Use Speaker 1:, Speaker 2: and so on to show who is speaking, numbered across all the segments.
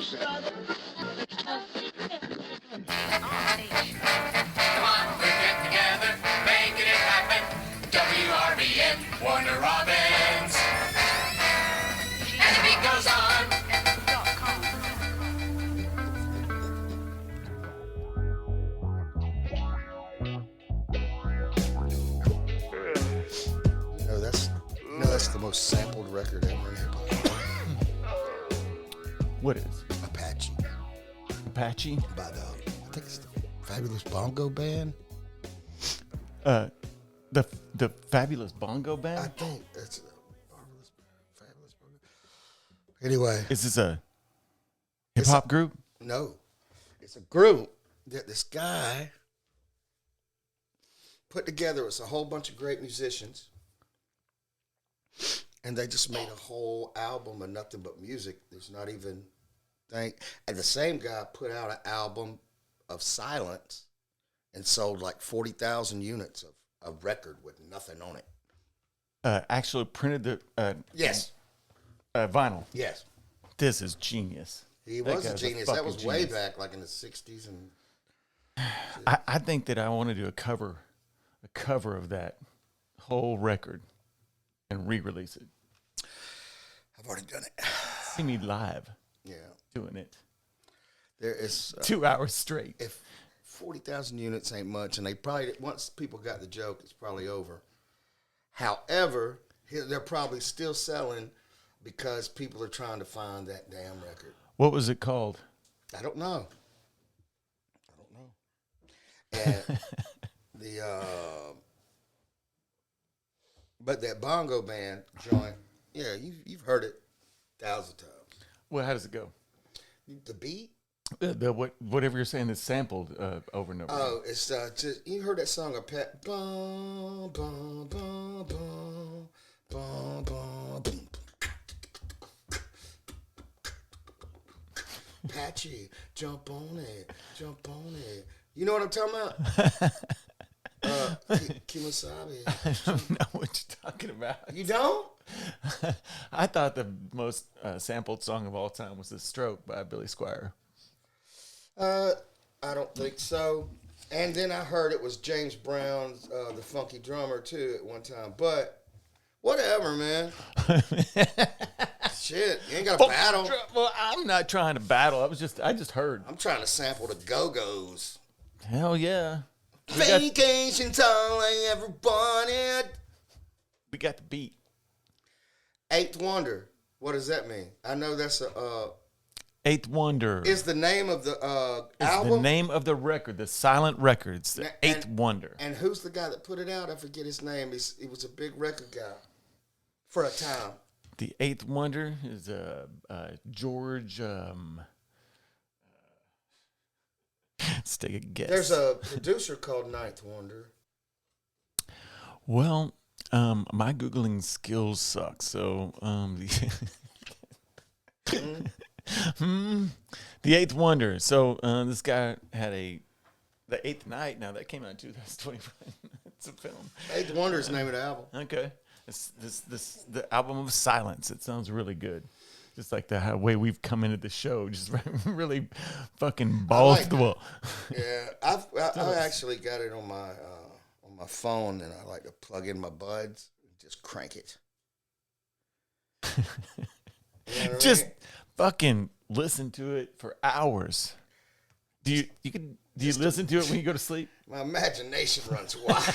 Speaker 1: on, we're getting together, making it happen. WRBN, Warner Robins. And the beat goes on.
Speaker 2: That's the most sampled record ever in hip-hop.
Speaker 3: What is?
Speaker 2: Apache.
Speaker 3: Apache?
Speaker 2: By I think it's the Fabulous Bongo Band.
Speaker 3: The Fabulous Bongo
Speaker 2: I
Speaker 3: Band?
Speaker 2: think it's the Fabulous Bongo. Anyway.
Speaker 3: Is this a hip-hop group?
Speaker 2: No. It's a group that this guy put together. It's a whole bunch of great musicians. And they just made a whole album of nothing but music. There's not even thing. And the same guy put out an album of silence and sold like 40,000 units of a record with nothing on it.
Speaker 3: Actually printed the
Speaker 2: Yes.
Speaker 3: Vinyl.
Speaker 2: Yes.
Speaker 3: This is genius.
Speaker 2: He
Speaker 3: That
Speaker 2: was a
Speaker 3: guy's
Speaker 2: genius. That
Speaker 3: fucking
Speaker 2: was way
Speaker 3: genius.
Speaker 2: back, like in the 60s. And
Speaker 3: I think that I want to do a cover of that whole record and re-release it.
Speaker 2: I've already done it.
Speaker 3: See me live
Speaker 2: Yeah.
Speaker 3: doing it.
Speaker 2: There is
Speaker 3: 2 hours straight.
Speaker 2: if 40,000 units ain't much, and they probably, once people got the joke, it's probably over. However, they're probably still selling because people are trying to find that damn record.
Speaker 3: What was it called?
Speaker 2: I don't know. And but that bongo band joint, yeah, you've heard it 1,000 times.
Speaker 3: Well, how does it go?
Speaker 2: The beat?
Speaker 3: Whatever you're saying is sampled over and over.
Speaker 2: Oh, it's just, you heard that song of Pat? Bum, bum, bum, bum, bum, bum, boom. Patchy, jump on it. You know what I'm talking about? Kimasabi.
Speaker 3: I don't know what you're talking about.
Speaker 2: You don't?
Speaker 3: I thought the most sampled song of all time was "The Stroke" by Billy Squier.
Speaker 2: I don't think so. And then I heard it was James Brown's The Funky Drummer, too, at one time. But whatever, man. Shit, you ain't got to battle.
Speaker 3: Well, I'm not trying to battle. I just heard.
Speaker 2: I'm trying to sample the Go-Go's.
Speaker 3: Hell yeah.
Speaker 2: Vacation's all I ever wanted.
Speaker 3: We got the beat.
Speaker 2: Eighth Wonder. What does that mean? I know that's
Speaker 3: Eighth Wonder
Speaker 2: is the name of the
Speaker 3: is
Speaker 2: album.
Speaker 3: the name of the record, the silent record. It's the Eighth Wonder.
Speaker 2: And who's the guy that put it out? I forget his name. He was a big record guy for a time.
Speaker 3: The Eighth Wonder is George. Let's take a guess.
Speaker 2: There's a producer called Ninth Wonder.
Speaker 3: Well, my Googling skills suck. So, the Eighth Wonder. So, this guy had The Eighth Night. Now that came out in 2025. It's a film.
Speaker 2: Eighth Wonder is the name of the album.
Speaker 3: Okay. The album of silence. It sounds really good. Just like the way we've come into the show, just really fucking balls to the wall.
Speaker 2: Yeah, I actually got it on my phone, and I like to plug in my buds and just crank it. You know what
Speaker 3: Just
Speaker 2: I mean?
Speaker 3: fucking listen to it for hours. Do you listen to it when you go to sleep?
Speaker 2: My imagination runs wild.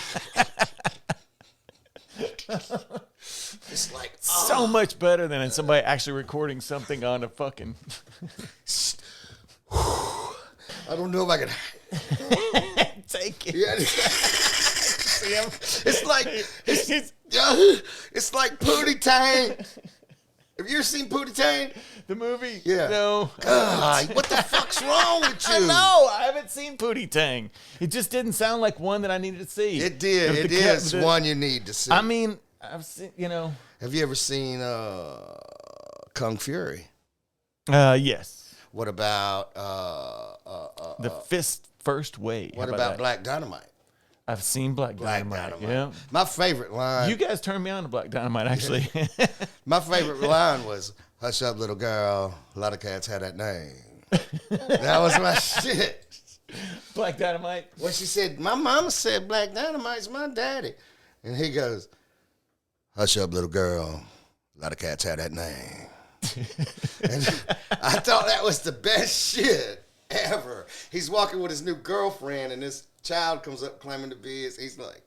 Speaker 2: It's like
Speaker 3: So much better than somebody actually recording something on a fucking.
Speaker 2: I don't know if I can
Speaker 3: Take it.
Speaker 2: Yeah. It's like Pootie Tang. Have you ever seen Pootie Tang?
Speaker 3: The movie?
Speaker 2: Yeah.
Speaker 3: No.
Speaker 2: God, what the fuck's wrong with you?
Speaker 3: I know. I haven't seen Pootie Tang. It just didn't sound like one that I needed to see.
Speaker 2: It did. It is one you need to see.
Speaker 3: I mean, I've seen,
Speaker 2: Have you ever seen Kung Fury?
Speaker 3: Yes.
Speaker 2: What about
Speaker 3: The First Way.
Speaker 2: what about Black Dynamite?
Speaker 3: I've seen Black Dynamite. Yeah.
Speaker 2: My favorite line.
Speaker 3: You guys turned me on to Black Dynamite, actually.
Speaker 2: My favorite line was, Hush up, little girl. A lot of cats had that name. That was my shit.
Speaker 3: Black Dynamite.
Speaker 2: When she said, my mama said Black Dynamite's my daddy. And he goes, hush up, little girl. A lot of cats had that name. And I thought that was the best shit ever. He's walking with his new girlfriend, and this child comes up claiming to be his. He's like,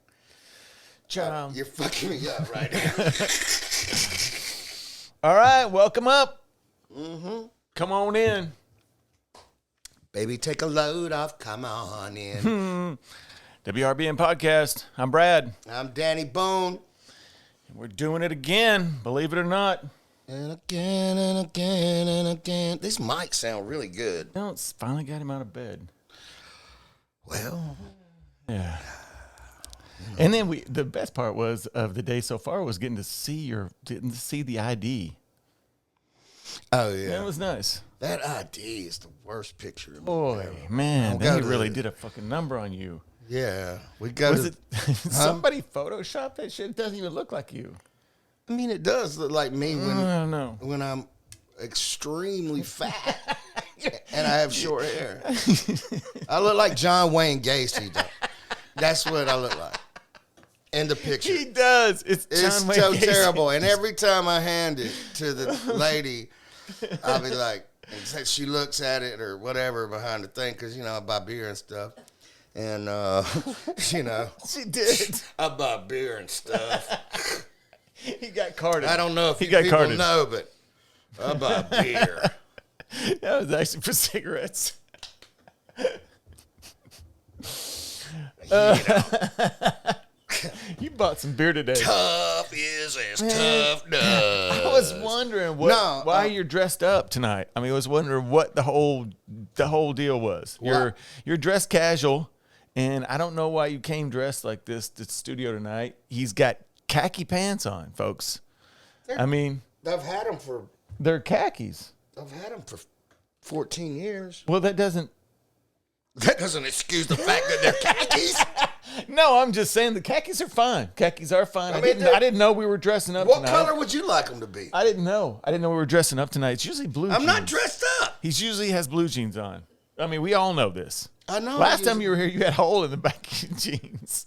Speaker 3: Child.
Speaker 2: you're fucking me up right now.
Speaker 3: All right, welcome up. Mm-hmm. Come on in.
Speaker 2: Baby, take a load off. Come on in.
Speaker 3: WRBN Podcast. I'm Brad.
Speaker 2: I'm Danny Bone.
Speaker 3: And we're doing it again, believe it or not.
Speaker 2: And again and again and again. These mics sound really good.
Speaker 3: No, it's finally got him out of bed.
Speaker 2: Well,
Speaker 3: yeah. And then the best part was of the day so far was getting to see the ID.
Speaker 2: oh yeah.
Speaker 3: That was nice.
Speaker 2: That ID is the worst picture.
Speaker 3: Boy,
Speaker 2: ever.
Speaker 3: man,
Speaker 2: Go
Speaker 3: they
Speaker 2: to
Speaker 3: really
Speaker 2: the-
Speaker 3: did a fucking number on you.
Speaker 2: Yeah, we got
Speaker 3: Was
Speaker 2: it.
Speaker 3: it somebody photoshopped that shit? It doesn't even look like you.
Speaker 2: I mean, it does look like me
Speaker 3: I don't know.
Speaker 2: when I'm extremely fat and I have short hair. I look like John Wayne Gacy. Though. That's what I look like in the picture.
Speaker 3: He does. It's
Speaker 2: It's
Speaker 3: John Wayne
Speaker 2: so
Speaker 3: Gacy.
Speaker 2: terrible. And every time I hand it to the lady, I'll be like, and she looks at it or whatever behind the thing, because, you know, I buy beer and stuff. And, you know,
Speaker 3: She did.
Speaker 2: I buy beer and stuff.
Speaker 3: He got carded.
Speaker 2: I don't know if
Speaker 3: He
Speaker 2: you
Speaker 3: got
Speaker 2: people
Speaker 3: carded.
Speaker 2: know, but I buy beer.
Speaker 3: That was actually for cigarettes. You bought some beer today.
Speaker 2: Tough is as tough does.
Speaker 3: I was wondering why you're dressed up tonight. I mean, I was wondering what the whole deal was. You're dressed casual, and I don't know why you came dressed like this to the studio tonight. He's got khaki pants on, folks. I mean,
Speaker 2: I've had them for
Speaker 3: they're khakis.
Speaker 2: 14 years.
Speaker 3: Well, that doesn't.
Speaker 2: That doesn't excuse the fact that they're khakis.
Speaker 3: No, I'm just saying the khakis are fine. Khakis are fine. I
Speaker 2: mean,
Speaker 3: didn't know we were dressing up
Speaker 2: What
Speaker 3: tonight.
Speaker 2: color would you like them to be?
Speaker 3: I didn't know. I didn't know we were dressing up tonight. It's usually blue.
Speaker 2: I'm
Speaker 3: jeans.
Speaker 2: not dressed up.
Speaker 3: He usually has blue jeans on. I mean, we all know this.
Speaker 2: I know.
Speaker 3: Last time you were here, you had a hole in the back of your jeans.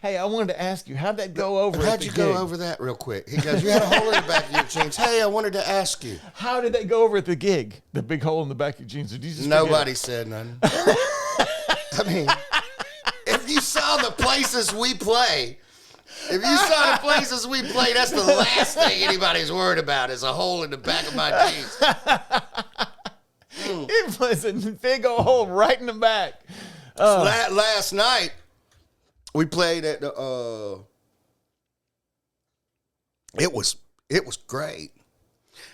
Speaker 3: Hey, I wanted to ask you, how'd that go over?
Speaker 2: How'd you go over that real quick? He goes, you had a hole in the back of your jeans. Hey, I wanted to ask you.
Speaker 3: How did that go over at the gig? The big hole in the back of your jeans? Or did you just
Speaker 2: Nobody said nothing. I mean, if you saw the places we play, that's the last thing anybody's worried about is a hole in the back of my jeans.
Speaker 3: It was a big old hole right in the back.
Speaker 2: Last night, we played at the. It was great.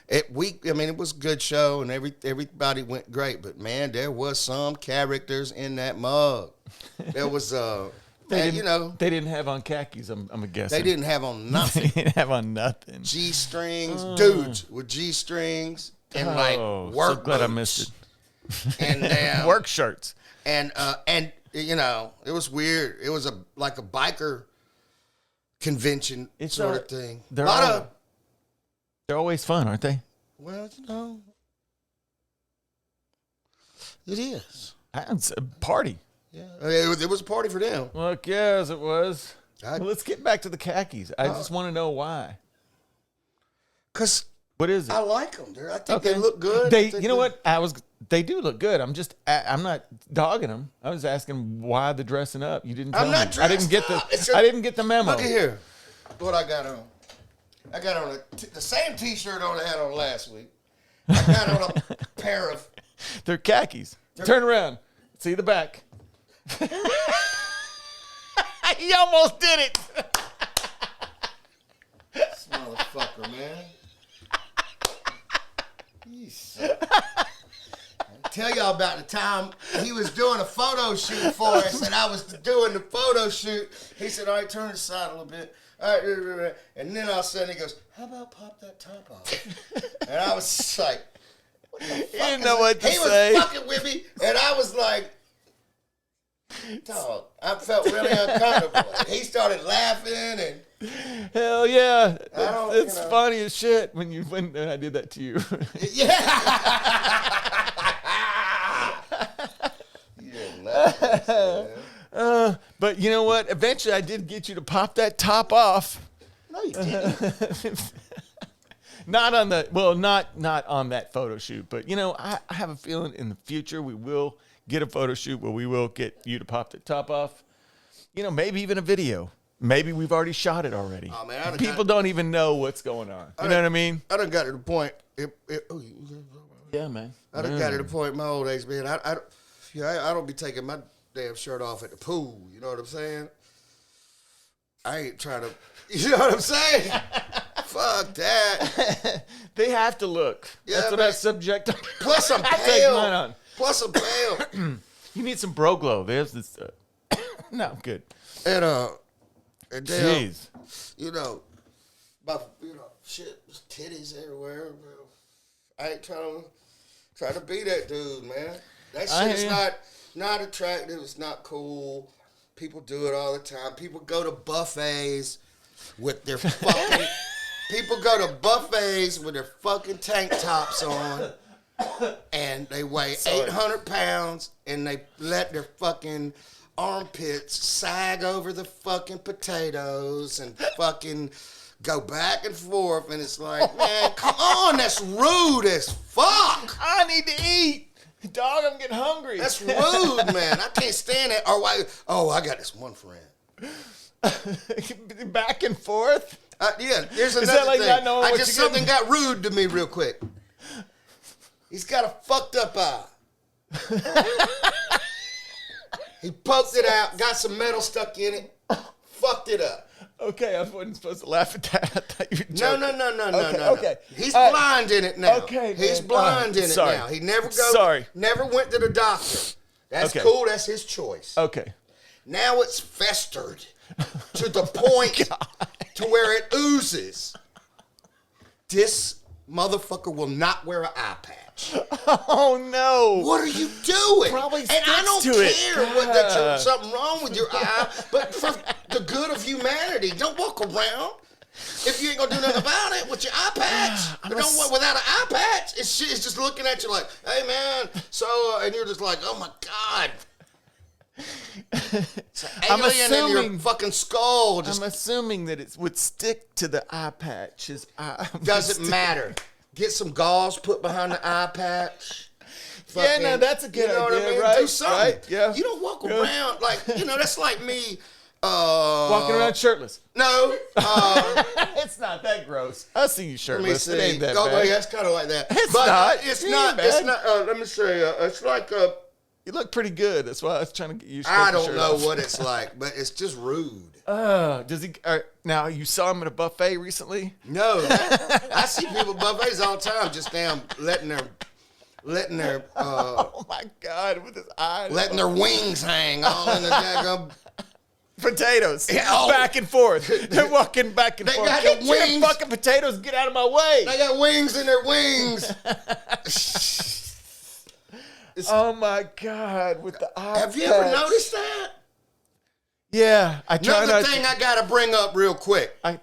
Speaker 2: It was a good show and everybody went great. But man, there was some characters in that mug. There was
Speaker 3: They didn't have on khakis. I'm guessing
Speaker 2: they didn't have on
Speaker 3: They
Speaker 2: nothing.
Speaker 3: didn't have on nothing.
Speaker 2: G-strings, dudes with G-strings and like work
Speaker 3: so glad I
Speaker 2: boots.
Speaker 3: missed
Speaker 2: And
Speaker 3: it. Work shirts.
Speaker 2: And you know, it was weird. It was like a biker convention sort of thing.
Speaker 3: They're always fun, aren't they?
Speaker 2: Well, you know, it is.
Speaker 3: It's a party.
Speaker 2: Yeah, it was a party for them.
Speaker 3: Look, yes, it was. Well, let's get back to the khakis. I just want to know why.
Speaker 2: Cause
Speaker 3: What is it?
Speaker 2: I like them. I think they look good.
Speaker 3: You know what? They do look good. I'm not dogging them. I was asking why the dressing up. You didn't tell
Speaker 2: I'm
Speaker 3: me.
Speaker 2: not dressed
Speaker 3: I didn't get the memo.
Speaker 2: Look at here. What I got on. I got on the same T-shirt I had on last week. I got on a pair of.
Speaker 3: They're khakis. Turn around. See the back. He almost did it.
Speaker 2: This motherfucker, man. Tell y'all about the time he was doing a photo shoot for us and I was doing the photo shoot. He said, all right, turn the side a little bit. All right, and then all of a sudden he goes, how about pop that top off? And I was just like, what the fuck?
Speaker 3: He didn't know what to
Speaker 2: say. He was fucking with me, and I was like, dog, I felt really uncomfortable. And he started laughing, and
Speaker 3: Hell yeah. It's
Speaker 2: you know.
Speaker 3: funny as shit when I did that to you. But you know what? Eventually I did get you to pop that top off.
Speaker 2: No, you didn't.
Speaker 3: Not on that photo shoot, but I have a feeling in the future we will get a photo shoot where we will get you to pop the top off. Maybe even a video. Maybe we've already shot it already.
Speaker 2: Oh, man,
Speaker 3: People don't even know what's going on. You know what I mean?
Speaker 2: I done got to the point.
Speaker 3: Yeah, man.
Speaker 2: I done got to the point in my old age, man. I don't be taking my damn shirt off at the pool. You know what I'm saying? I ain't trying to. You know what I'm saying? Fuck that.
Speaker 3: They have to look.
Speaker 2: Yeah,
Speaker 3: That's what
Speaker 2: man.
Speaker 3: I subject.
Speaker 2: Plus I'm
Speaker 3: I take mine
Speaker 2: pale.
Speaker 3: on.
Speaker 2: Plus I'm pale.
Speaker 3: You need some Bro Glow. There's this. No, I'm good.
Speaker 2: And damn,
Speaker 3: Jeez.
Speaker 2: shit, titties everywhere. Bro. I ain't trying to be that dude, man. That shit is not attractive. It's not cool. People do it all the time. People go to buffets with their fucking. People go to buffets with their fucking tank tops on, and they weigh 800 pounds, and they let their fucking armpits sag over the fucking potatoes and fucking go back and forth, and it's like, man, come on, that's rude as fuck.
Speaker 3: I need to eat. Dog, I'm getting hungry.
Speaker 2: That's rude, man. I can't stand it. I got this one friend.
Speaker 3: Back and forth?
Speaker 2: Yeah, here's another
Speaker 3: that like
Speaker 2: thing.
Speaker 3: not knowing what you're
Speaker 2: Something
Speaker 3: getting?
Speaker 2: got rude to me real quick. He's got a fucked up eye. He poked it out, got some metal stuck in it, fucked it up.
Speaker 3: Okay, I wasn't supposed to laugh at that. I thought you were joking.
Speaker 2: No.
Speaker 3: Okay.
Speaker 2: He's blind in it now.
Speaker 3: Okay,
Speaker 2: He's
Speaker 3: man.
Speaker 2: blind in it
Speaker 3: Sorry.
Speaker 2: now. He never never went to the doctor. That's
Speaker 3: Okay.
Speaker 2: cool. That's his choice.
Speaker 3: Okay.
Speaker 2: Now it's festered to the point to where it oozes. This motherfucker will not wear an eye patch.
Speaker 3: Oh, no.
Speaker 2: What are you doing?
Speaker 3: Probably
Speaker 2: and I don't
Speaker 3: sticks to it.
Speaker 2: care that there's something wrong with your eye, but for the good of humanity, don't walk around if you ain't gonna do nothing about it with your eye patch. But don't walk without an eye patch. It's just looking at you like, hey man, and you're just like, oh my god. It's an alien in your fucking skull.
Speaker 3: I'm assuming that it would stick to the eye patch. His eye
Speaker 2: Doesn't matter. Get some gauze put behind the eye patch.
Speaker 3: Yeah, no, that's a good
Speaker 2: idea,
Speaker 3: idea,
Speaker 2: what I mean?
Speaker 3: right?
Speaker 2: Do something.
Speaker 3: Right, yeah.
Speaker 2: You don't walk around like, that's like me.
Speaker 3: Walking around shirtless.
Speaker 2: No.
Speaker 3: It's not that gross. I'll see you
Speaker 2: Let me
Speaker 3: shirtless.
Speaker 2: see.
Speaker 3: It ain't that
Speaker 2: Oh,
Speaker 3: bad.
Speaker 2: wait, that's kind of like that.
Speaker 3: It's
Speaker 2: but
Speaker 3: not.
Speaker 2: It's
Speaker 3: It
Speaker 2: not.
Speaker 3: ain't
Speaker 2: It's
Speaker 3: bad.
Speaker 2: not. Let me say. It's like
Speaker 3: You look pretty good. That's why I was trying to get you.
Speaker 2: I don't know what it's like, but it's just rude.
Speaker 3: Does he? Now you saw him at a buffet recently.
Speaker 2: No, I see people at buffets all the time, just damn letting their
Speaker 3: Oh my God! With his eyes,
Speaker 2: letting their wings hang all in the daggum.
Speaker 3: potatoes,
Speaker 2: Yeah,
Speaker 3: back and forth. They're walking back and
Speaker 2: They
Speaker 3: forth.
Speaker 2: got
Speaker 3: Get
Speaker 2: the
Speaker 3: your
Speaker 2: wings.
Speaker 3: fucking potatoes. Get out of my way.
Speaker 2: They got wings in their wings.
Speaker 3: Oh my God! With the eye.
Speaker 2: Have you ever
Speaker 3: patch.
Speaker 2: noticed that?
Speaker 3: Yeah, I try
Speaker 2: Another
Speaker 3: not
Speaker 2: thing
Speaker 3: to.
Speaker 2: I got to bring up real quick.
Speaker 3: I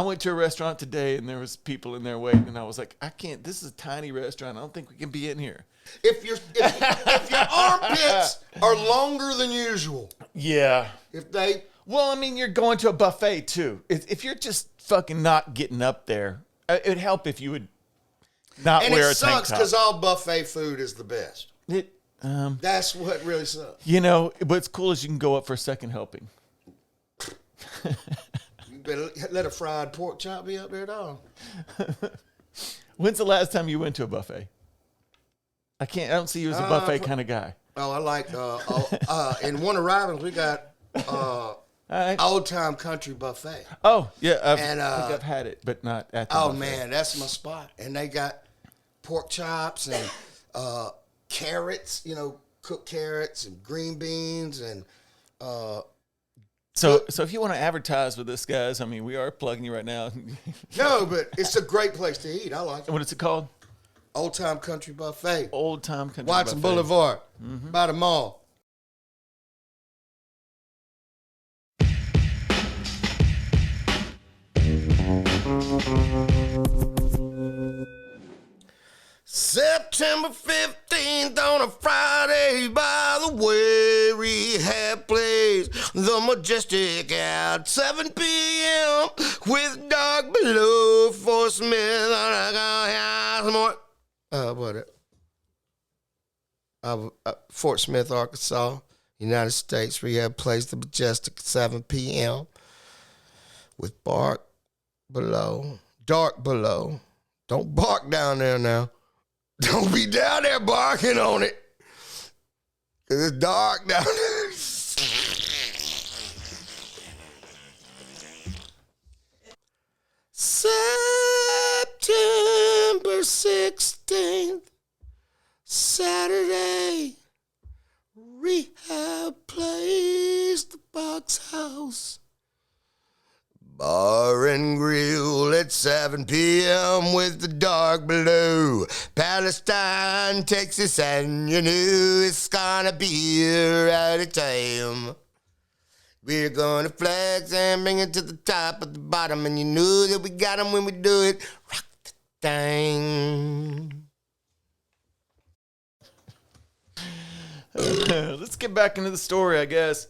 Speaker 3: went to a restaurant today and there was people in there waiting, and I was like, I can't. This is a tiny restaurant. I don't think we can be in here.
Speaker 2: If your armpits are longer than usual,
Speaker 3: Yeah.
Speaker 2: well,
Speaker 3: I mean, you're going to a buffet too. If you're just fucking not getting up there, it'd help if you would not
Speaker 2: and
Speaker 3: wear
Speaker 2: it
Speaker 3: a tank
Speaker 2: sucks
Speaker 3: top.
Speaker 2: because all buffet food is the best. That's what really sucks.
Speaker 3: What's cool is you can go up for a second helping.
Speaker 2: You better let a fried pork chop be up there, dog.
Speaker 3: When's the last time you went to a buffet? I don't see you as a buffet kind of guy.
Speaker 2: Oh, I like in Warner Robins we got
Speaker 3: All right.
Speaker 2: Old Time Country Buffet.
Speaker 3: Oh, yeah. I
Speaker 2: And,
Speaker 3: think I've had it, but not at the
Speaker 2: Oh
Speaker 3: buffet.
Speaker 2: man, that's my spot. And they got pork chops and carrots, cooked carrots and green beans and
Speaker 3: So if you want to advertise with this, guys, I mean, we are plugging you right now.
Speaker 2: no, but it's a great place to eat. I like it.
Speaker 3: What is it called?
Speaker 2: Old Time Country Buffet.
Speaker 3: Old Time Country
Speaker 2: Watson
Speaker 3: Buffet.
Speaker 2: Boulevard, by the mall. September 15th on a Friday, by the way, rehab plays the Majestic at 7 p.m. with Dark Below, Fort Smith. Fort Smith, Arkansas, United States. Rehab plays the Majestic at 7 p.m. with Dark Below. Don't bark down there now. Don't be down there barking on it. 'Cause it's dark down there. September 16th, Saturday, rehab plays the Box House. Bar and grill at 7 p.m. with the Dark Below. Palestine, Texas, and you know it's gonna be here at a time. We're gonna flex and bring it to the top at the bottom, and you know that we got 'em when we do it. Rock the thing.
Speaker 3: Let's get back into the story, I guess.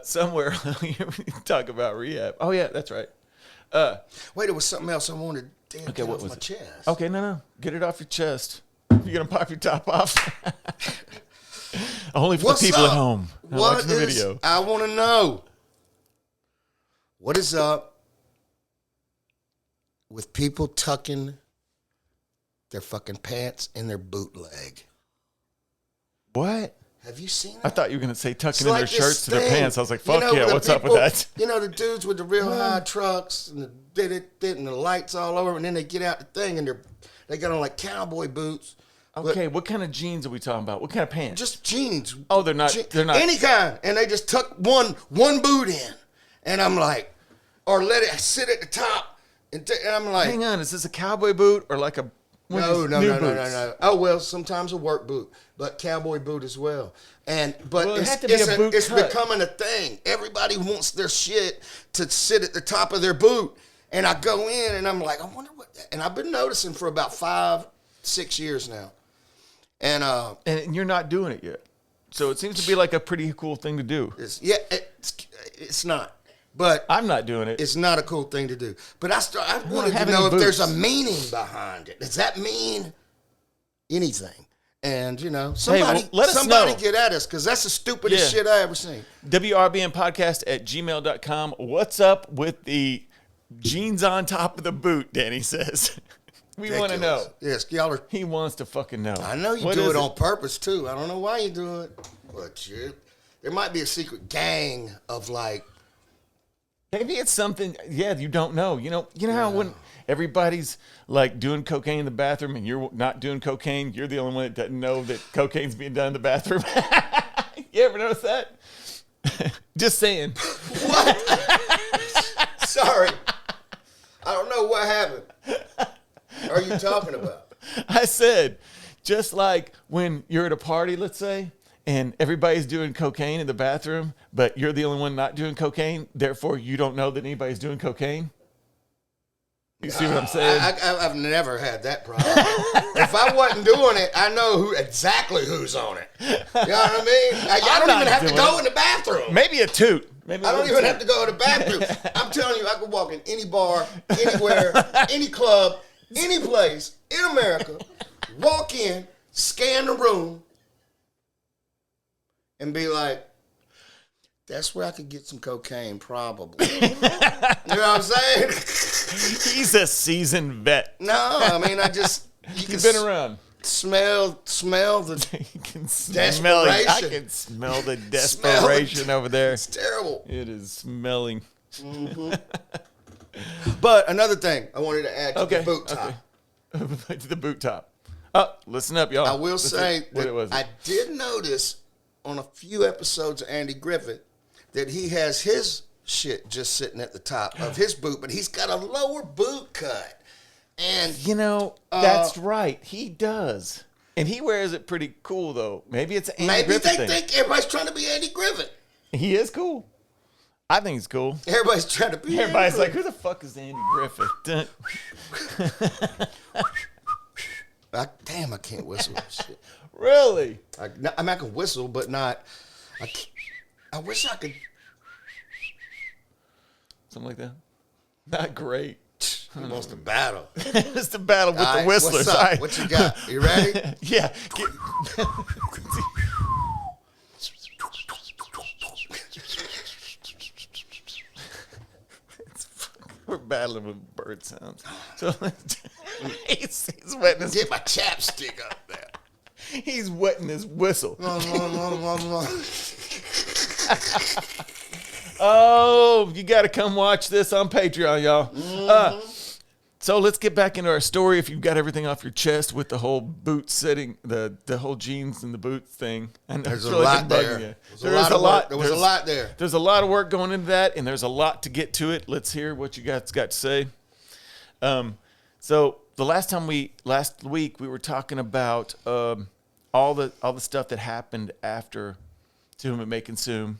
Speaker 3: Somewhere we talk about rehab. Oh yeah, that's right.
Speaker 2: Wait, there was something else I wanted to get
Speaker 3: what
Speaker 2: off
Speaker 3: was
Speaker 2: my
Speaker 3: it?
Speaker 2: chest.
Speaker 3: Okay, no, get it off your chest. You're gonna pop your top off. Only for
Speaker 2: What's
Speaker 3: the people
Speaker 2: up?
Speaker 3: at home watching the video.
Speaker 2: I want to know what is up with people tucking their fucking pants in their boot leg.
Speaker 3: What?
Speaker 2: Have you seen
Speaker 3: I
Speaker 2: that?
Speaker 3: thought you were gonna say tucking
Speaker 2: It's
Speaker 3: in their
Speaker 2: like this
Speaker 3: shirts to their
Speaker 2: thing.
Speaker 3: pants. I was like, fuck
Speaker 2: You know,
Speaker 3: yeah,
Speaker 2: the
Speaker 3: what's up with
Speaker 2: people-
Speaker 3: that?
Speaker 2: You know, the dudes with the real high trucks and and the lights all over, and then they get out the thing and they got on like cowboy boots.
Speaker 3: Okay, what kind of jeans are we talking about? What kind of pants?
Speaker 2: Just jeans.
Speaker 3: Oh, they're not
Speaker 2: any kind. And they just tuck one boot in. And I'm like, or let it sit at the top. And I'm like,
Speaker 3: Hang on, is this a cowboy boot or like a one of
Speaker 2: no,
Speaker 3: these
Speaker 2: no,
Speaker 3: new
Speaker 2: no, no,
Speaker 3: boots?
Speaker 2: no, no. Oh, well, sometimes a work boot, but cowboy boot as well. But
Speaker 3: Well, it had to be a boot
Speaker 2: it's
Speaker 3: cut.
Speaker 2: becoming a thing. Everybody wants their shit to sit at the top of their boot. And I go in and I'm like, I wonder what. And I've been noticing for about 5-6 years now. And
Speaker 3: you're not doing it yet. So it seems to be like a pretty cool thing to do.
Speaker 2: it's not. But
Speaker 3: I'm not doing it.
Speaker 2: it's not a cool thing to do. But I wanted to
Speaker 3: have
Speaker 2: know
Speaker 3: any
Speaker 2: if there's
Speaker 3: boots.
Speaker 2: a meaning behind it. Does that mean anything? And, you know, somebody
Speaker 3: let us know.
Speaker 2: get at us, because that's the stupidest
Speaker 3: Yeah.
Speaker 2: shit I ever seen.
Speaker 3: WRBN Podcast at gmail.com. What's up with the jeans on top of the boot, Danny says. We want to know.
Speaker 2: Yes, y'all are.
Speaker 3: He wants to fucking know.
Speaker 2: I know you
Speaker 3: What
Speaker 2: do
Speaker 3: is
Speaker 2: it on purpose, too. I don't know why you do it. But there might be a secret gang of, like,
Speaker 3: Maybe it's something, you don't know. You know how when everybody's like doing cocaine in the bathroom and you're not doing cocaine, you're the only one that doesn't know that cocaine's being done in the bathroom. You ever notice that? Just saying.
Speaker 2: What? Sorry. I don't know what happened. Are you talking about?
Speaker 3: I said, just like when you're at a party, let's say, and everybody's doing cocaine in the bathroom, but you're the only one not doing cocaine, therefore you don't know that anybody's doing cocaine. You see what I'm saying?
Speaker 2: I've never had that problem. If I wasn't doing it, I know exactly who's on it. You know what I mean? I don't even have to go in the bathroom.
Speaker 3: Maybe a toot. Maybe
Speaker 2: I don't even have to go in the bathroom. I'm telling you, I could walk in any bar, anywhere, any club, any place in America, walk in, scan the room, and be like, that's where I could get some cocaine, probably. You know what I'm saying?
Speaker 3: He's a seasoned vet.
Speaker 2: No, I mean,
Speaker 3: You've been around.
Speaker 2: Smell the
Speaker 3: You can smell it. I
Speaker 2: desperation.
Speaker 3: can smell the desperation over there.
Speaker 2: It's terrible.
Speaker 3: It is smelling.
Speaker 2: But another thing I wanted to add to the
Speaker 3: Okay.
Speaker 2: boot top.
Speaker 3: Okay. To the boot top. Oh, listen up, y'all.
Speaker 2: I will say
Speaker 3: what
Speaker 2: that
Speaker 3: it was.
Speaker 2: I did notice on a few episodes of Andy Griffith that he has his shit just sitting at the top of his boot, but he's got a lower boot cut. And
Speaker 3: That's right. He does. And he wears it pretty cool, though. Maybe it's an Andy
Speaker 2: maybe
Speaker 3: Griffith
Speaker 2: they
Speaker 3: thing.
Speaker 2: think everybody's trying to be Andy Griffith.
Speaker 3: He is cool. I think he's cool.
Speaker 2: Everybody's trying to be
Speaker 3: Everybody's
Speaker 2: Andy
Speaker 3: like, who the fuck is Andy Griffith?
Speaker 2: Griffith. Damn, I can't whistle. Shit.
Speaker 3: Really?
Speaker 2: I can whistle, but not. I wish I could.
Speaker 3: Something like that. Not great.
Speaker 2: He wants to battle.
Speaker 3: It's the battle with the whistlers.
Speaker 2: What's up?
Speaker 3: All right.
Speaker 2: What you got? You ready?
Speaker 3: Yeah. We're battling with bird sounds. So he's wetting his.
Speaker 2: Get my chapstick up there.
Speaker 3: He's wetting his whistle. Oh, you got to come watch this on Patreon, y'all. So let's get back into our story. If you've got everything off your chest with the whole boot sitting, the whole jeans and the boots thing. And
Speaker 2: there's a lot there. There was a lot there.
Speaker 3: There's a lot of work going into that, and there's a lot to get to it. Let's hear what you guys got to say. So the last week we were talking about all the stuff that happened after To Whom It May Consume,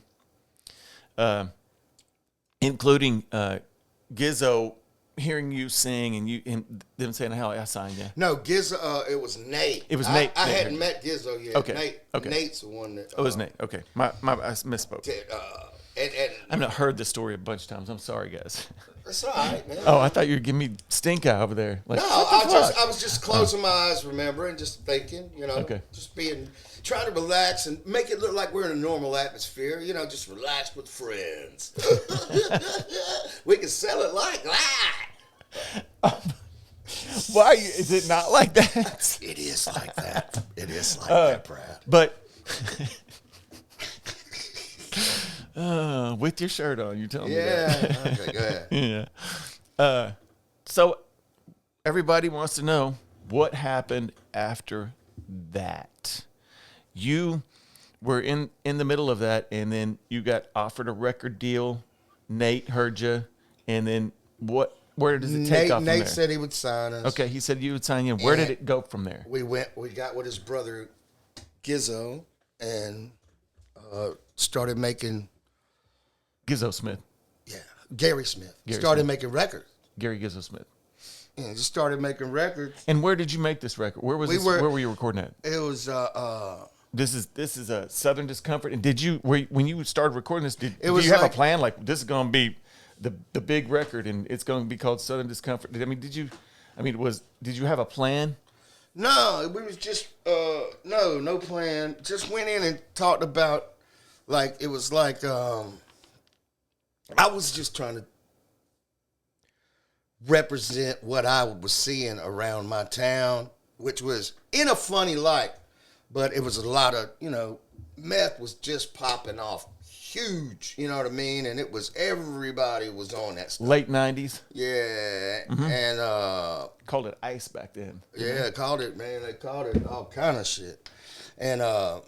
Speaker 3: including Gizzo hearing you sing and them saying how I signed you.
Speaker 2: No, Gizzo. It was Nate.
Speaker 3: It was Nate.
Speaker 2: I hadn't met Gizzo yet.
Speaker 3: Okay.
Speaker 2: Nate's the one that.
Speaker 3: Oh, it was Nate. Okay, my I misspoke. I've not heard this story a bunch of times. I'm sorry, guys.
Speaker 2: That's all right, man.
Speaker 3: Oh, I thought you were giving me stink eye over there. Like,
Speaker 2: no, I was just closing my eyes, remembering, just thinking, just trying to relax and make it look like we're in a normal atmosphere, just relax with friends. We can sell it like that.
Speaker 3: Why is it not like that?
Speaker 2: It is like that. It is like that, Brad.
Speaker 3: But with your shirt on, you tell me that.
Speaker 2: Yeah. Okay, go ahead.
Speaker 3: Yeah. So everybody wants to know what happened after that. You were in the middle of that, and then you got offered a record deal. Nate heard you, and then where does it take off from there?
Speaker 2: Nate said he would sign us.
Speaker 3: Okay, he said you would sign in. Where did it go from there?
Speaker 2: We got with his brother Gizzo and started making
Speaker 3: Gizzo Smith.
Speaker 2: Yeah, Gary Smith. Started making records.
Speaker 3: Gary Gizzo Smith.
Speaker 2: And just started making records.
Speaker 3: And where did you make this record? Where were you recording at?
Speaker 2: It was
Speaker 3: This is a Southern Discomfort. And when you started recording this, did you have a plan? Like, this is going to be the big record, and it's going to be called Southern Discomfort. Did you have a plan?
Speaker 2: No, we was just no plan. Just went in and talked about, like, it was like I was just trying to represent what I was seeing around my town, which was in a funny light, but it was a lot of, meth was just popping off huge, you know what I mean? And it was, everybody was on that stuff.
Speaker 3: Late 90s?
Speaker 2: Yeah. Mm-hmm. And
Speaker 3: called it ice back then.
Speaker 2: Yeah, called it, man. They called it all kind of shit. And that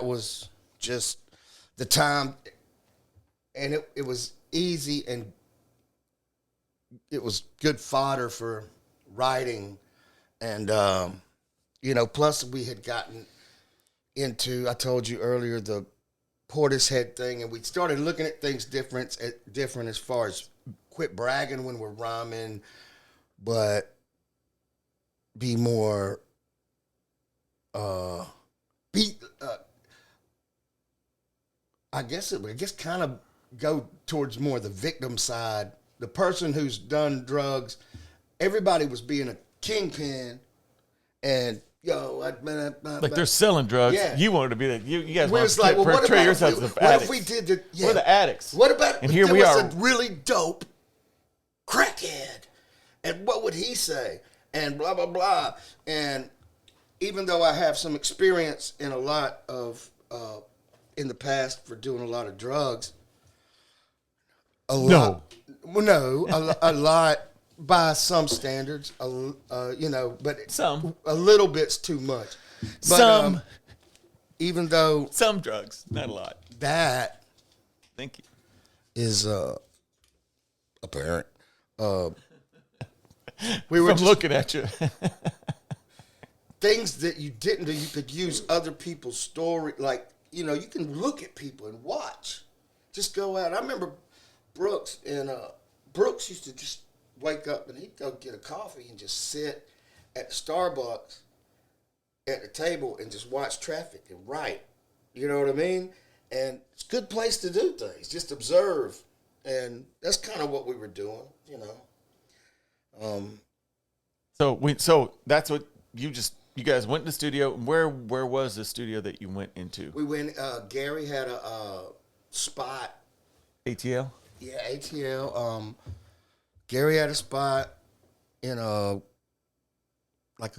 Speaker 2: was just the time, and it was easy, and it was good fodder for writing. And plus we had gotten into, I told you earlier, the Portishead thing, and we started looking at things different as far as quit bragging when we're rhyming, but be more I guess kind of go towards more the victim side, the person who's done drugs. Everybody was being a kingpin, and like
Speaker 3: they're selling drugs.
Speaker 2: Yeah.
Speaker 3: You wanted to be that. You guys
Speaker 2: want to portray yourselves as the addicts. What if we did
Speaker 3: we're the addicts.
Speaker 2: What about?
Speaker 3: And here we are,
Speaker 2: a really dope crackhead, and what would he say? And blah blah blah. And even though I have some experience in a lot of in the past for doing a lot of drugs, a lot by some standards, but
Speaker 3: some
Speaker 2: a little bit's too much. But, even though
Speaker 3: some drugs, not a lot.
Speaker 2: That,
Speaker 3: thank you,
Speaker 2: is apparent.
Speaker 3: We were looking at you.
Speaker 2: Things that you didn't do, you could use other people's story. Like, you can look at people and watch. Just go out. I remember Brooks used to just wake up and he'd go get a coffee and just sit at the Starbucks at the table and just watch traffic and write. You know what I mean? And it's a good place to do things. Just observe. And that's kind of what we were doing, you know.
Speaker 3: So that's what you guys went to the studio. Where was the studio that you went into?
Speaker 2: We went, Gary had a spot.
Speaker 3: ATL?
Speaker 2: Yeah, ATL. Gary had a spot in a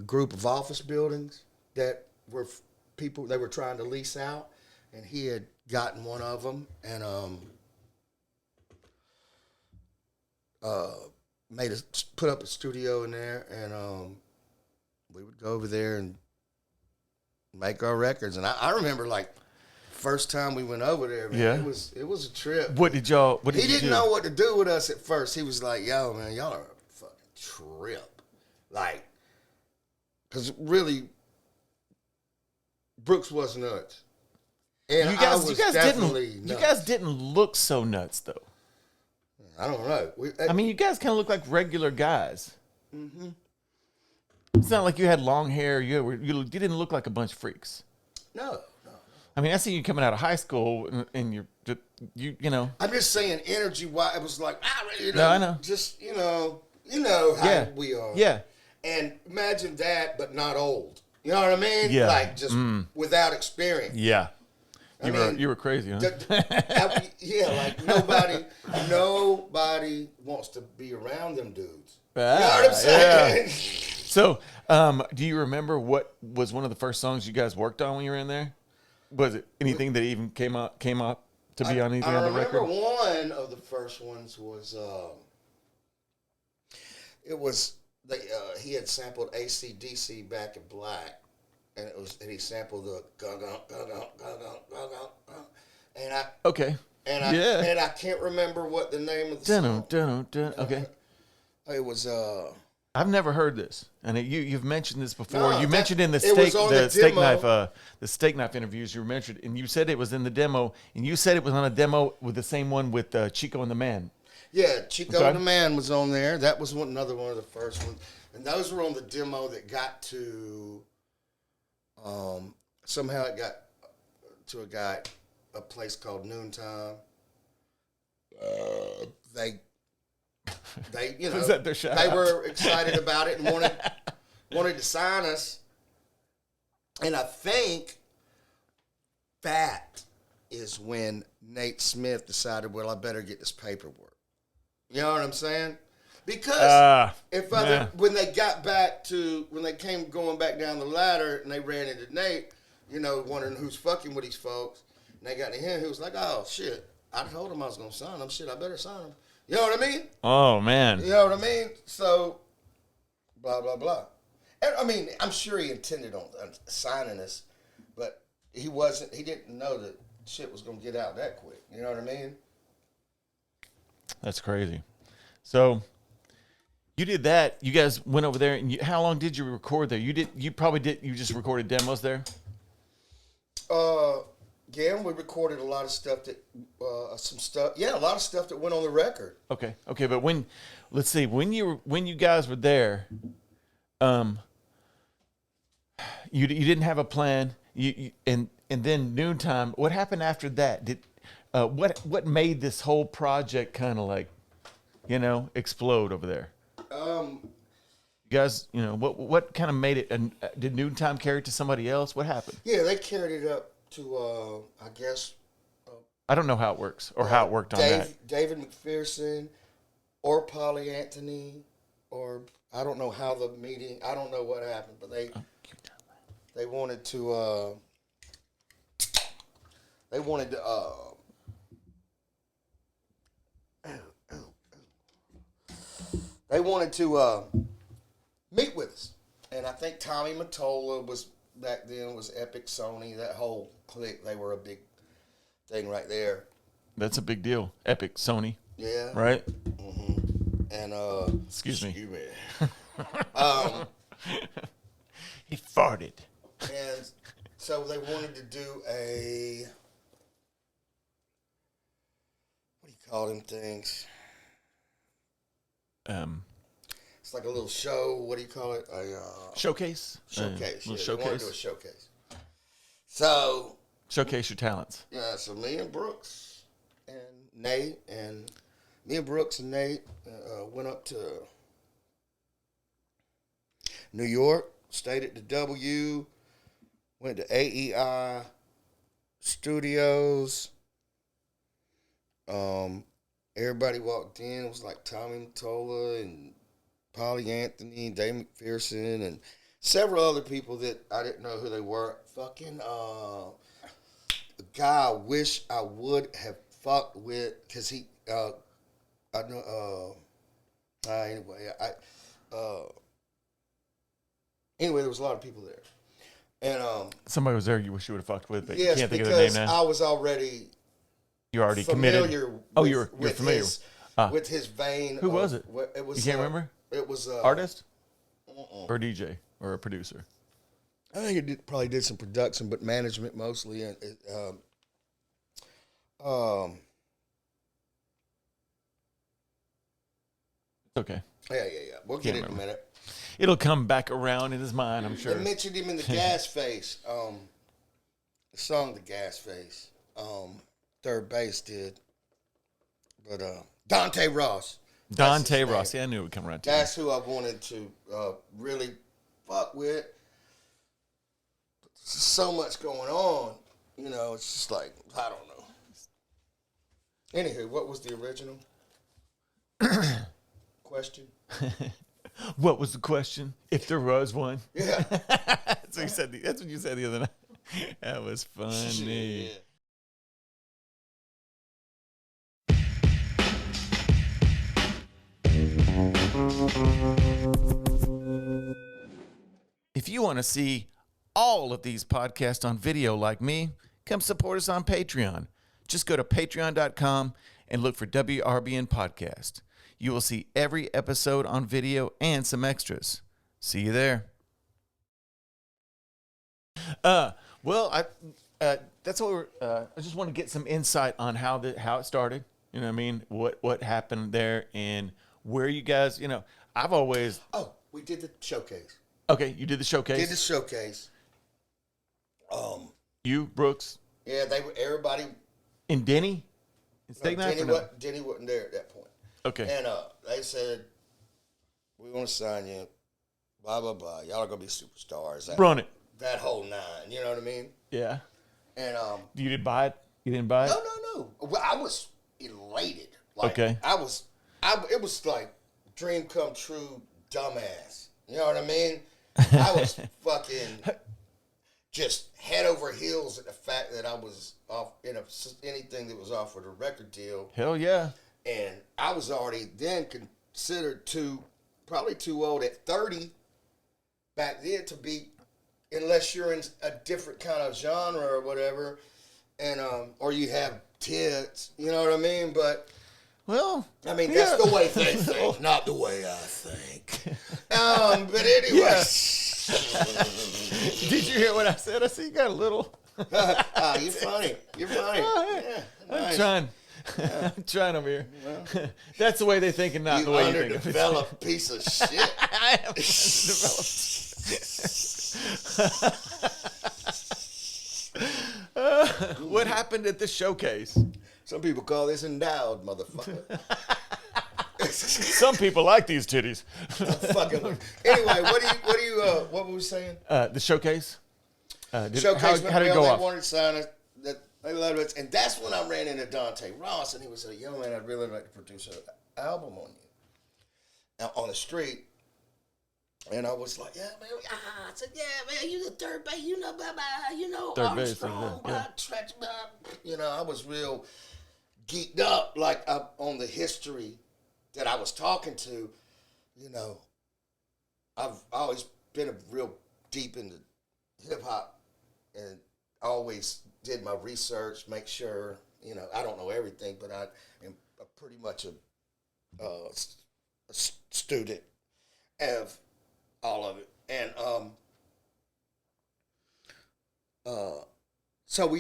Speaker 2: group of office buildings that were people they were trying to lease out, and he had gotten one of them and put up a studio in there, and we would go over there and make our records. And I remember first time we went over there, man,
Speaker 3: yeah,
Speaker 2: it was a trip.
Speaker 3: What did
Speaker 2: he didn't know what to do with us at first. He was like, "Yo, man, y'all are a fucking trip," because really, Brooks was nuts, and
Speaker 3: you guys,
Speaker 2: I was
Speaker 3: definitely
Speaker 2: nuts.
Speaker 3: You guys didn't look so nuts though.
Speaker 2: I don't know.
Speaker 3: I mean, you guys kind of look like regular guys. Mm-hmm. It's not like you had long hair. You didn't look like a bunch of freaks.
Speaker 2: No.
Speaker 3: I mean, I see you coming out of high school, and you know.
Speaker 2: I'm just saying, energy-wise, it was like,
Speaker 3: no, I know.
Speaker 2: Just, you know how we are.
Speaker 3: Yeah.
Speaker 2: And imagine that, but not old. You know what I mean?
Speaker 3: Yeah.
Speaker 2: Like, just without experience.
Speaker 3: Yeah. You were crazy, huh?
Speaker 2: Nobody wants to be around them dudes. You know what I'm saying?
Speaker 3: Yeah. So, do you remember what was one of the first songs you guys worked on when you were in there? Was it anything that even came up to be on anything on the record?
Speaker 2: I remember one of the first ones was he had sampled AC/DC Back in Black, and he sampled the gung gung gung gung gung gung gung, and I can't remember what the name of the song.
Speaker 3: Okay.
Speaker 2: It was
Speaker 3: I've never heard this, and you've mentioned this before.
Speaker 2: No,
Speaker 3: you mentioned in the steak knife interviews. You mentioned, and you said it was in the demo, and you said it was on a demo with the same one with Chico and the Man.
Speaker 2: Yeah, Chico and the Man was on there. That was another one of the first ones, and those were on the demo that got to. Somehow it got to a place called Noontime. They were excited about it and wanted to sign us. And I think that is when Nate Smith decided, well, I better get this paperwork. You know what I'm saying? Because when they came going back down the ladder and they ran into Nate, wondering who's fucking with these folks, and they got to him, he was like, oh, shit, I told him I was going to sign them. Shit, I better sign them. You know what I mean?
Speaker 3: Oh, man.
Speaker 2: You know what I mean? So, blah, blah, blah. And, I mean, I'm sure he intended on signing us, but he didn't know that shit was going to get out that quick. You know what I mean?
Speaker 3: That's crazy. So, you did that. You guys went over there, and how long did you record there? You just recorded demos there?
Speaker 2: Yeah, we recorded a lot of stuff a lot of stuff that went on the record.
Speaker 3: Okay, but when you guys were there, you didn't have a plan. And then Noontime. What happened after that? What made this whole project kind of like, explode over there? You guys, what kind of made it? Did Noontime carry it to somebody else? What happened?
Speaker 2: Yeah, they carried it up to, I guess.
Speaker 3: I don't know how it works or how it worked on that.
Speaker 2: David McPherson or Polly Anthony, or I don't know how the meeting, I don't know what happened, but they wanted to, meet with us. And I think Tommy Mottola was back then, was Epic Sony, that whole clique, they were a big thing right there.
Speaker 3: That's a big deal. Epic Sony.
Speaker 2: Yeah.
Speaker 3: Right?
Speaker 2: Mm-hmm. And
Speaker 3: excuse me. He farted.
Speaker 2: And so they wanted to do a, what do you call them things? It's like a little show. What do you call it?
Speaker 3: Showcase.
Speaker 2: Showcase.
Speaker 3: Little
Speaker 2: Yeah,
Speaker 3: showcase.
Speaker 2: they want to do a showcase. So
Speaker 3: Showcase your talents.
Speaker 2: yeah, so me and Brooks and Nate went up to New York, stayed at the W, went to AEI Studios. Everybody walked in. It was like Tommy Mottola and Polly Anthony, Dave McPherson, and several other people that I didn't know who they were. Fucking a guy I wish I would have fucked with because he, I know, anyway, anyway, there was a lot of people there. And
Speaker 3: Somebody was there you wish you would have fucked with, but
Speaker 2: yes,
Speaker 3: you can't think of their name
Speaker 2: because
Speaker 3: now.
Speaker 2: I was already
Speaker 3: You're already
Speaker 2: familiar
Speaker 3: committed. Oh, you're familiar.
Speaker 2: With his vein.
Speaker 3: Who was it?
Speaker 2: It was,
Speaker 3: You can't remember?
Speaker 2: It was
Speaker 3: Artist? Or DJ? Or a producer?
Speaker 2: I think it probably did some production, but management mostly. And
Speaker 3: Okay.
Speaker 2: yeah. We'll get it in a minute.
Speaker 3: It'll come back around in his mind, I'm sure.
Speaker 2: They mentioned him in the Gas Face. The song "The Gas Face." Third Base did, but Dante Ross.
Speaker 3: Dante Ross. Yeah, I knew it would come around to
Speaker 2: That's who I wanted to really fuck with. So much going on, you know. It's just like I don't know. Anywho, what was the original question?
Speaker 3: What was the question? If there was one.
Speaker 2: Yeah.
Speaker 3: That's what you said. That's what you said the other night. That was funny.
Speaker 2: Yeah.
Speaker 3: If you want to see all of these podcasts on video like me, come support us on Patreon. Just go to patreon.com and look for WRBN Podcast. You will see every episode on video and some extras. See you there. Well, that's what I just want to get some insight on how it started. You know what I mean? What happened there and where you guys, I've always...
Speaker 2: Oh, we did the showcase.
Speaker 3: Okay, you did the showcase.
Speaker 2: Did the showcase.
Speaker 3: You, Brooks.
Speaker 2: Yeah, everybody.
Speaker 3: And Denny?
Speaker 2: Denny wasn't there at that point.
Speaker 3: Okay.
Speaker 2: And they said, we want to sign you, blah, blah, blah. Y'all are going to be superstars.
Speaker 3: Run it.
Speaker 2: That whole nine, you know what I mean?
Speaker 3: Yeah.
Speaker 2: And
Speaker 3: you didn't buy it? You didn't buy it?
Speaker 2: No. Well, I was elated. Like,
Speaker 3: okay.
Speaker 2: It was like dream come true, dumbass. You know what I mean? I was fucking just head over heels at the fact that I was off in anything that was offered a record deal.
Speaker 3: Hell yeah.
Speaker 2: And I was already then considered probably too old at 30 back then to be, unless you're in a different kind of genre or whatever, and or you have tits, you know what I mean? But
Speaker 3: well,
Speaker 2: I mean that's the way they think, not the way I think. But anyway,
Speaker 3: yeah. Did you hear what I said? I said you got a little.
Speaker 2: You're funny. You're funny. Yeah, nice.
Speaker 3: I'm trying over here. Well, that's the way they think and not the way you think.
Speaker 2: Underdeveloped piece of shit.
Speaker 3: I am underdeveloped. What happened at the showcase?
Speaker 2: Some people call this endowed, motherfucker.
Speaker 3: Some people like these titties.
Speaker 2: Anyway, what were we saying?
Speaker 3: The showcase.
Speaker 2: Showcase.
Speaker 3: How did it go off?
Speaker 2: They wanted to sign us. They loved it, and that's when I ran into Dante Ross, and he was like, "Yo, man, I'd really like to produce an album on you." On the street, and I was like, "Yeah, man." I said, "Yeah, man, you the third base, blah blah,
Speaker 3: third base,
Speaker 2: Armstrong,
Speaker 3: yeah.
Speaker 2: I was real geeked up, like on the history that I was talking to. I've always been a real deep into hip hop, and always did my research, make sure, I don't know everything, but I am pretty much a student of all of it. And so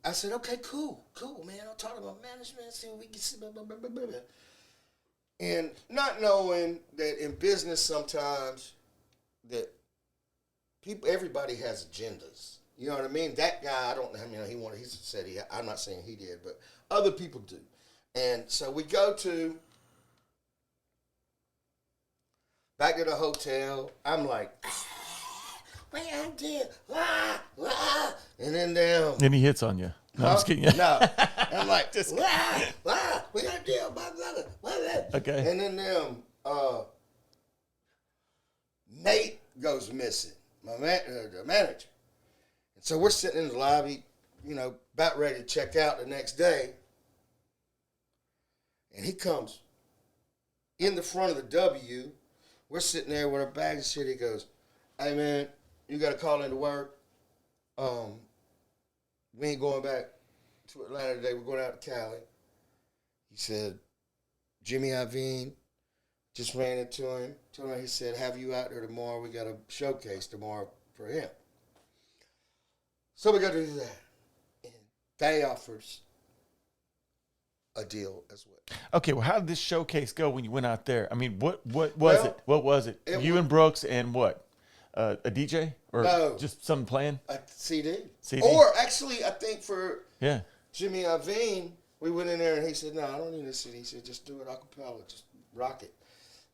Speaker 2: I said, okay, cool, man. I'll talk to my management, see what we can see, blah, blah, blah, blah, blah. And not knowing that in business sometimes that everybody has agendas. You know what I mean? That guy, he said I'm not saying he did, but other people do. And so we go back to the hotel. I'm like, wait, I'm dead. And then down.
Speaker 3: And he hits on you. No, I'm just kidding.
Speaker 2: No. I'm like, we got to deal, blah, blah, blah.
Speaker 3: Okay.
Speaker 2: And then Nate goes missing, the manager. And so we're sitting in the lobby, about ready to check out the next day. And he comes in the front of the W. We're sitting there with our bags and shit. He goes, hey, man, you got to call into work. We ain't going back to Atlanta today. We're going out to Cali. He said, Jimmy Iovine, just ran into him. He said, have you out there tomorrow? We got a showcase tomorrow for him. So we got to do that. And they offers a deal as well.
Speaker 3: Okay, well, how did this showcase go when you went out there? I mean, what was it? What was it? You and Brooks and what? A DJ? Or
Speaker 2: no,
Speaker 3: just something playing?
Speaker 2: A CD.
Speaker 3: CD?
Speaker 2: Or actually, I think for
Speaker 3: Jimmy
Speaker 2: Iovine, we went in there and he said, no, I don't need a CD. He said, just do it a cappella. Just rock it.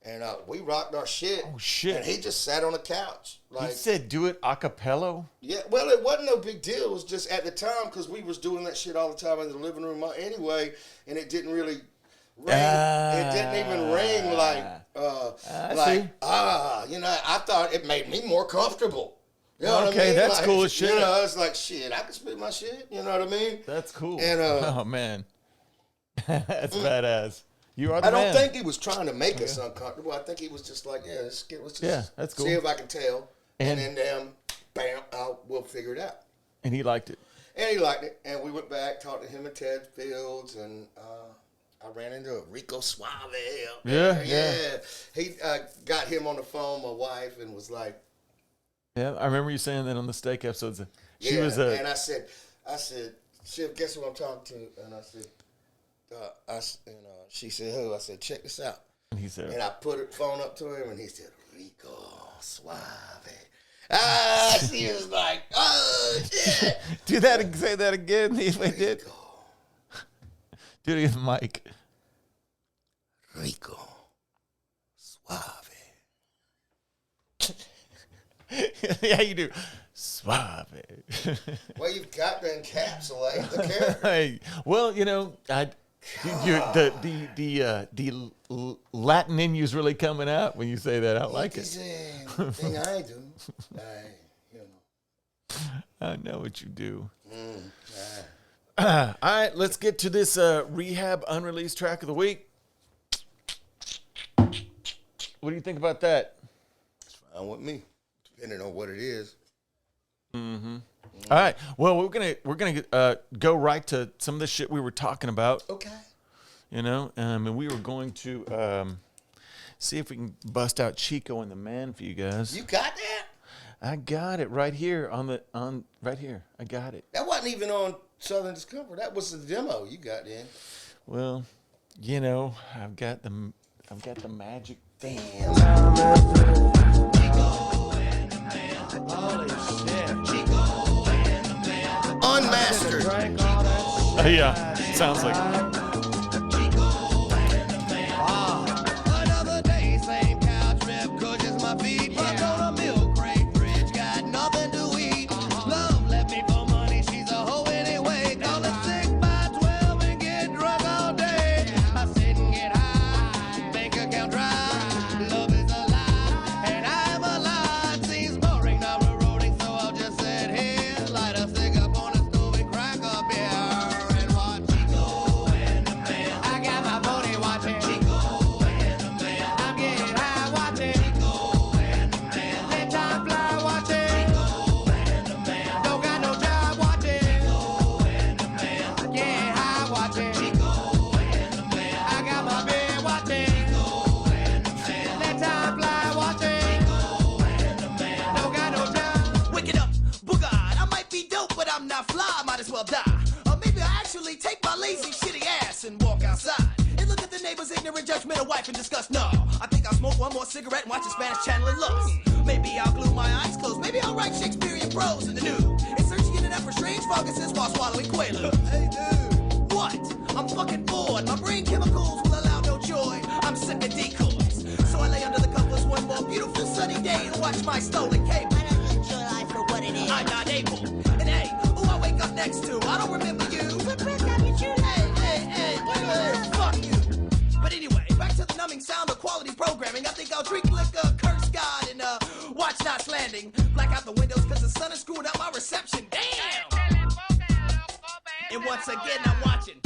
Speaker 2: And we rocked our shit.
Speaker 3: Oh, shit.
Speaker 2: And he just sat on the couch.
Speaker 3: He said do it a cappella?
Speaker 2: Yeah, well, it wasn't no big deal. It was just at the time because we was doing that shit all the time in the living room anyway, and it didn't really ring. It didn't even ring I thought it made me more comfortable. You know what I mean?
Speaker 3: That's cool as shit.
Speaker 2: It's like, shit, I can spit my shit. You know what I mean?
Speaker 3: That's cool.
Speaker 2: And,
Speaker 3: oh, man. That's badass. You are the man.
Speaker 2: I don't think he was trying to make us uncomfortable. I think he was just like, let's just
Speaker 3: that's cool.
Speaker 2: see if I can tell. And then, bam, we'll figure it out.
Speaker 3: And he liked it.
Speaker 2: And he liked it. And we went back, talked to him and Ted Fields, and I ran into Rico Suave.
Speaker 3: Yeah.
Speaker 2: He got him on the phone, my wife, and was like,
Speaker 3: yeah, I remember you saying that on the steak episodes. She was
Speaker 2: and I said, Shiv, guess who I'm talking to? And I said, she said, who? I said, check this out.
Speaker 3: And he said,
Speaker 2: and I put the phone up to him, and he said, Rico Suave. She was like, oh, shit.
Speaker 3: Do that and say that again. He did. Do it again, Mike.
Speaker 2: Rico Suave.
Speaker 3: Yeah, you do. Suave.
Speaker 2: Well, you've got to encapsulate the character.
Speaker 3: Hey, well, the Latin in you's really coming out when you say that. I like it.
Speaker 2: Thing I do.
Speaker 3: I know what you do. All right, let's get to this Rehab unreleased track of the week. What do you think about that?
Speaker 2: It's fine with me, depending on what it is.
Speaker 3: Mm-hmm. All right. Well, we're gonna go right to some of the shit we were talking about.
Speaker 2: Okay.
Speaker 3: And we were going to see if we can bust out Chico and the Man for you guys.
Speaker 2: You got that?
Speaker 3: I got it right here right here. I got it.
Speaker 2: That wasn't even on Southern Discomfort. That was the demo you got in.
Speaker 3: Well, I've got the magic.
Speaker 2: Damn.
Speaker 3: Holy shit.
Speaker 2: Unmastered.
Speaker 3: Yeah, sounds like.
Speaker 1: Another day, same couch, rib cushions, my feet. But on a milk crate, fridge, got nothing to eat. Love left me for money, she's a hoe anyway. Call it 6 by 12 and get drunk all day. I sit and get high, bank account dry. Love is a lie, and I'm a lie. It seems boring, not rewarding, so I'll just sit here, light a cig up on the stove and crack a beer and watch Chico. cigarette and watch a Spanish channel in Lux. Maybe I'll glue my eyes closed. Maybe I'll write Shakespearean prose in the nude. And search the internet for strange funguses while swallowing Quaaludes. Hey, dude. What? I'm fucking bored. My brain chemicals will allow no joy. I'm sick of decoys. So I lay under the covers one more beautiful sunny day and watch my stolen cable.
Speaker 4: I don't enjoy life for what it is.
Speaker 1: I'm not able. And hey, who I wake up next to? I don't remember you.
Speaker 4: But press out your truth.
Speaker 1: Hey, fuck you. But anyway, back to the numbing sound of quality programming. I think I'll drink liquor, curse God, and watch Knots Landing. Black out the windows cause the sun is screwing up my reception. Damn! And once again, I'm watching.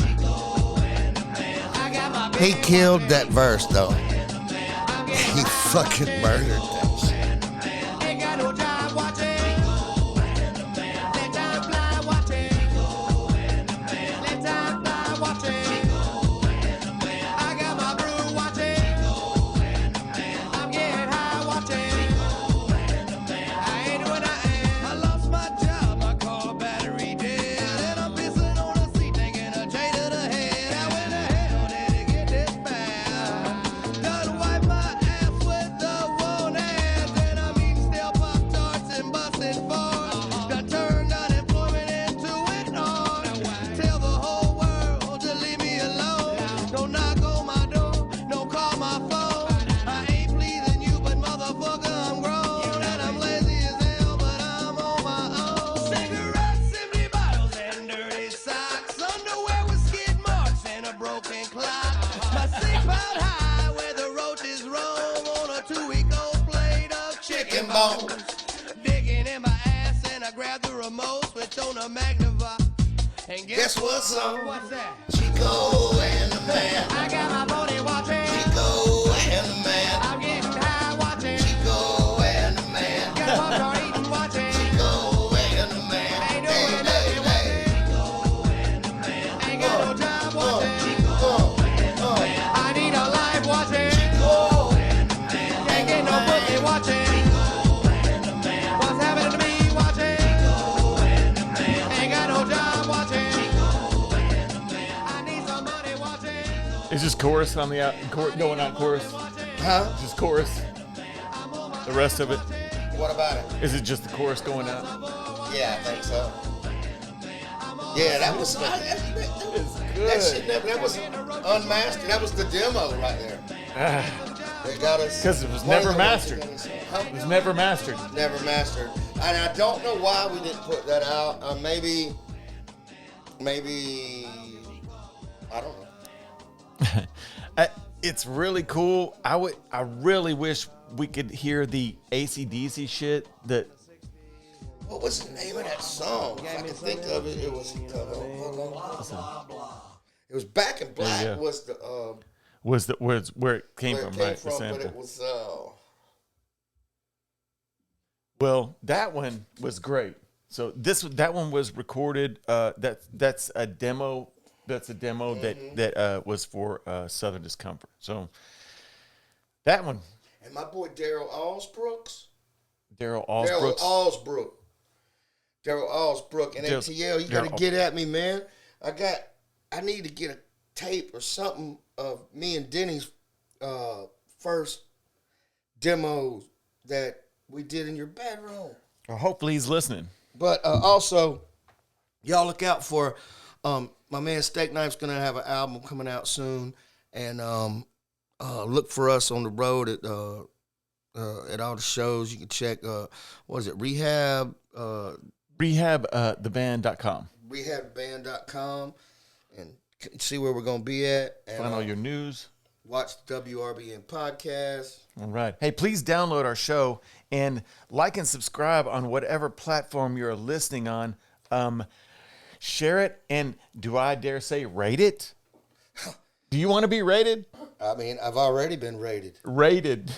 Speaker 2: He killed that verse, though. He fucking murdered that shit.
Speaker 1: Ain't got no time watching. Let time fly watching. Let time fly watching. I got my brew watching. I'm getting high watching. I ain't doing nothing. I lost my job, my car battery dead. And I'm pissing on a seat, taking a J to the head. How in the hell did it get this bad? Done wipe my ass with the one hand. And I'm eating stale Pop-Tarts and busting bars. Done turned unemployment into an art. Tell the whole world to leave me alone. Don't knock on my door, don't call my phone. I ain't pleasing you, but motherfucker, I'm grown. And I'm lazy as hell, but I'm on my own. Cigarettes, empty bottles, and dirty socks. Underwear with skid marks and a broken clock. My six pound high where the roaches roam on a 2-week-old plate of chicken bones. Digging in my ass and I grab the remote, switch on a magnify. And
Speaker 2: Guess what's up?
Speaker 1: What's that?
Speaker 2: Chico and the man.
Speaker 1: I got my body watching.
Speaker 2: Chico and the man.
Speaker 1: I'm getting high watching.
Speaker 2: Chico and the man.
Speaker 1: Got my car eating watching.
Speaker 2: Chico and the man.
Speaker 1: Ain't doing nothing watching. Ain't got no job watching. I need a life watching. Can't get no bookie watching. What's happening to me watching? Ain't got no job watching. I need some money watching.
Speaker 3: Is this chorus on the going on chorus?
Speaker 2: Huh?
Speaker 3: Just chorus. The rest of it,
Speaker 2: What about it?
Speaker 3: is it just the chorus going out?
Speaker 2: Yeah, I think so. Yeah, that was that shit. That was unmastered. That was the demo right there. They got us
Speaker 3: 'Cause it was
Speaker 2: one of
Speaker 3: never
Speaker 2: the ones
Speaker 3: mastered.
Speaker 2: that got us, huh?
Speaker 3: It was never mastered.
Speaker 2: Never mastered. And I don't know why we didn't put that out. Maybe I don't know.
Speaker 3: It's really cool. I really wish we could hear the AC/DC shit that.
Speaker 2: What was the name of that song? If I can think of it, it was. It was Back in Black.
Speaker 3: Yeah.
Speaker 2: Was the
Speaker 3: Was where it came
Speaker 2: where
Speaker 3: from,
Speaker 2: it came
Speaker 3: right? The
Speaker 2: from, but
Speaker 3: sample.
Speaker 2: it was
Speaker 3: Well, that one was great. So that one was recorded. That's a demo. That's a demo that was for Southern Discomfort. So that one.
Speaker 2: and my boy Daryl Allsbrooks.
Speaker 3: Daryl Allsbrooks.
Speaker 2: Daryl Allsbrook and ATL, you got to get at me, man. I need to get a tape or something of me and Denny's first demos that we did in your bedroom.
Speaker 3: Well, hopefully he's listening.
Speaker 2: But also, y'all look out for my man Steak Knife's gonna have an album coming out soon, and look for us on the road at all the shows. You can check what is it, Rehab.
Speaker 3: Rehabtheband.com.
Speaker 2: Rehabband.com and see where we're going to be at. And,
Speaker 3: Find all your news.
Speaker 2: Watch the WRBN Podcast.
Speaker 3: All right. Hey, please download our show and like and subscribe on whatever platform you're listening on. Share it, and do I dare say rate it? Do you want to be rated?
Speaker 2: I mean, I've already been rated.
Speaker 3: Rated.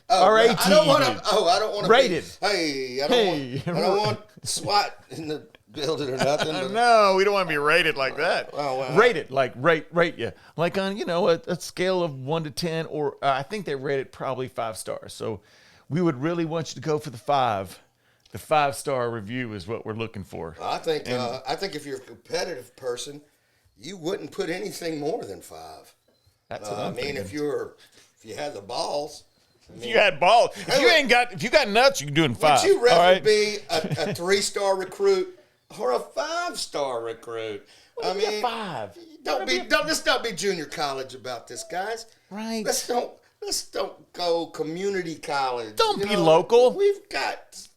Speaker 2: Oh,
Speaker 3: R-A-T-E-D.
Speaker 2: I don't want to
Speaker 3: Rated.
Speaker 2: I don't want SWAT in the building or nothing. But,
Speaker 3: No, we don't want to be rated like that.
Speaker 2: Oh, well.
Speaker 3: Rated, like rate you. Like on, a scale of 1 to 10, or I think they rate it probably 5 stars. So we would really want you to go for the 5. The 5-star review is what we're looking for.
Speaker 2: I think if you're a competitive person, you wouldn't put anything more than 5.
Speaker 3: That's what I'm thinking.
Speaker 2: If you had the balls.
Speaker 3: If you had balls, if you got nuts, you can do it in 5.
Speaker 2: Would you rather
Speaker 3: all right?
Speaker 2: be a 3-star recruit or a 5-star recruit? I mean,
Speaker 3: 5.
Speaker 2: Let's not be junior college about this, guys.
Speaker 3: Right.
Speaker 2: Let's don't go community college.
Speaker 3: Don't be local.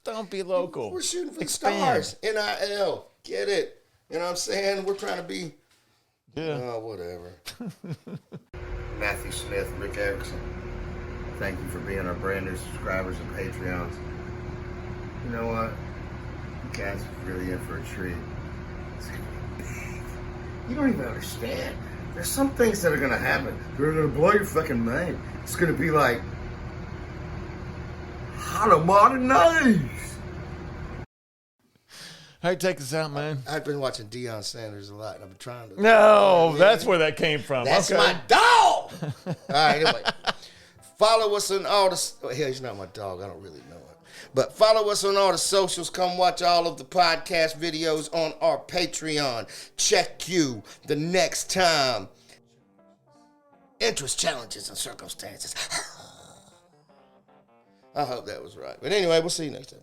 Speaker 2: Don't
Speaker 3: be local.
Speaker 2: We're shooting for
Speaker 3: Expand.
Speaker 2: stars. NIL. Get it? You know what I'm saying? We're trying to be.
Speaker 3: Yeah.
Speaker 2: Oh, whatever. Matthew Smith, Rick Erickson. Thank you for being our brand new subscribers and Patreons. You know what? You guys are really in for a treat. It's gonna be big. You don't even understand. There's some things that are gonna happen. They're gonna blow your fucking mind. It's gonna be like Hannah modern days.
Speaker 3: All right, take us out, man.
Speaker 2: I've been watching Deion Sanders a lot, and I've been trying to.
Speaker 3: No, that's where that came from.
Speaker 2: That's
Speaker 3: okay.
Speaker 2: my dog. All right, anyway. Follow us on all the. Well, hell, he's not my dog. I don't really know him. But follow us on all the socials. Come watch all of the podcast videos on our Patreon. Check you the next time. Interest, challenges, and circumstances. I hope that was right. But anyway, we'll see you next time.